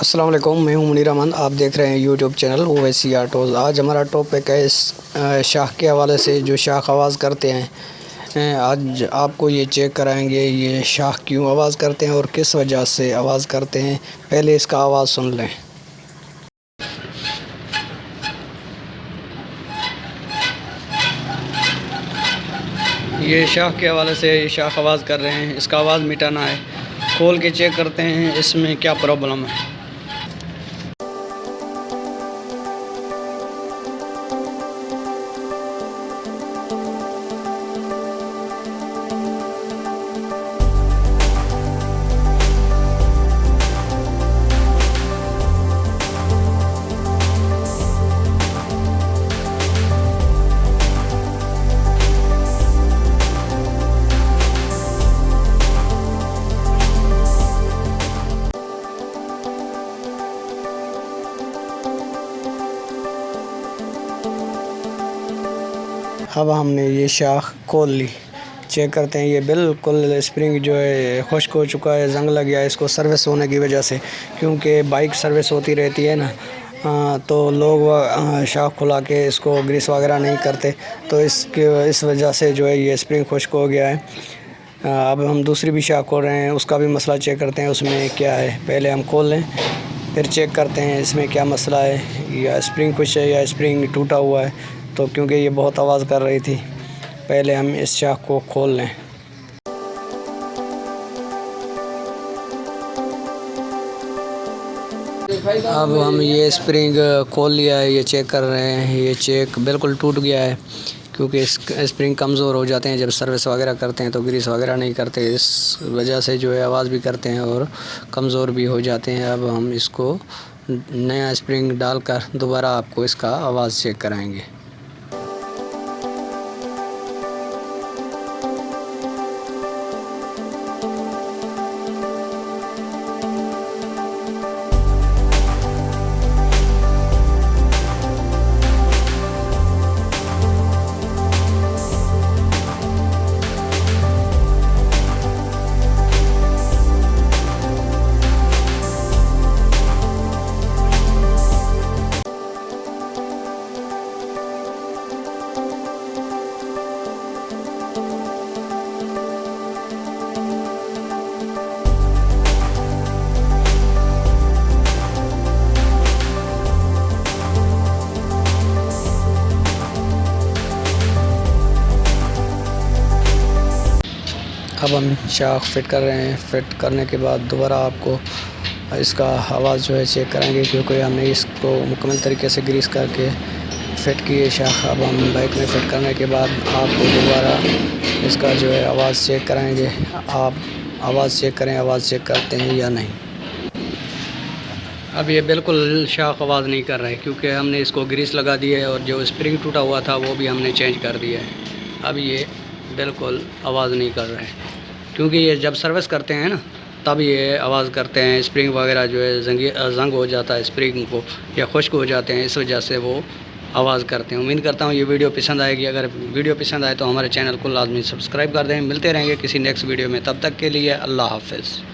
अस्सलाम वालेकुम, मैं हूं मुनीर अहमद। आप देख रहे हैं यूट्यूब चैनल ओवैसी ऑटोज़। आज हमारा टॉपिक है इस शाख के हवाले से जो शाख आवाज़ करते हैं। आज आपको ये चेक कराएंगे ये शाख क्यों आवाज़ करते हैं और किस वजह से आवाज़ करते हैं। पहले इसका आवाज़ सुन लें। ये शाख के हवाले से ये शाख आवाज़ कर रहे हैं, इसका आवाज़ मिटाना है। खोल के चेक करते हैं इसमें क्या प्रॉब्लम है। अब हमने ये शाख खोल ली, चेक करते हैं। ये बिल्कुल स्प्रिंग जो है खुश्क हो चुका है, जंग लग गया है इसको सर्विस होने की वजह से, क्योंकि बाइक सर्विस होती रहती है ना, तो लोग शाख खुला के इसको ग्रीस वगैरह नहीं करते, तो इस वजह से जो है ये स्प्रिंग खुश्क हो गया है। अब हम दूसरी भी शाख खोल रहे हैं, उसका भी मसला चेक करते हैं उसमें क्या है। पहले हम खोल लें फिर चेक करते हैं इसमें क्या मसला है, या स्प्रिंग खुश है या स्प्रिंग टूटा हुआ है। तो क्योंकि ये बहुत आवाज़ कर रही थी, पहले हम इस शाख को खोल लें। अब हम ये स्प्रिंग खोल लिया है, ये चेक कर रहे हैं। ये चेक बिल्कुल टूट गया है, क्योंकि स्प्रिंग कमज़ोर हो जाते हैं जब सर्विस वगैरह करते हैं, तो ग्रीस वगैरह नहीं करते, इस वजह से जो है आवाज़ भी करते हैं और कमज़ोर भी हो जाते हैं। अब हम इसको नया स्प्रिंग डालकर दोबारा आपको इसका आवाज़ चेक कराएंगे। अब हम शाख फिट कर रहे हैं। फिट करने के बाद दोबारा आपको इसका आवाज़ जो है चेक कराएंगे, क्योंकि हमने इसको मुकम्मल तरीके से ग्रीस करके फ़िट की है शाख। अब हम बाइक में फ़िट करने के बाद आपको दोबारा इसका जो है आवाज़ चेक कराएंगे। आप आवाज़ चेक करें, आवाज़ चेक करते हैं या नहीं। अब ये बिल्कुल शाख आवाज़ नहीं कर रहा है, क्योंकि हमने इसको ग्रीस लगा दी है और जो स्प्रिंग टूटा हुआ था वो भी हमने चेंज कर दिया है। अब ये बिल्कुल आवाज़ नहीं कर रहा है, क्योंकि ये जब सर्विस करते हैं ना तब ये आवाज़ करते हैं। स्प्रिंग वगैरह जो है जंग हो जाता है स्प्रिंग को, या खुश्क हो जाते हैं, इस वजह से वो आवाज़ करते हैं। उम्मीद करता हूँ ये वीडियो पसंद आएगी। अगर वीडियो पसंद आए तो हमारे चैनल को लाजमी सब्सक्राइब कर दें। मिलते रहेंगे किसी नेक्स्ट वीडियो में, तब तक के लिए अल्लाह हाफ़िज़।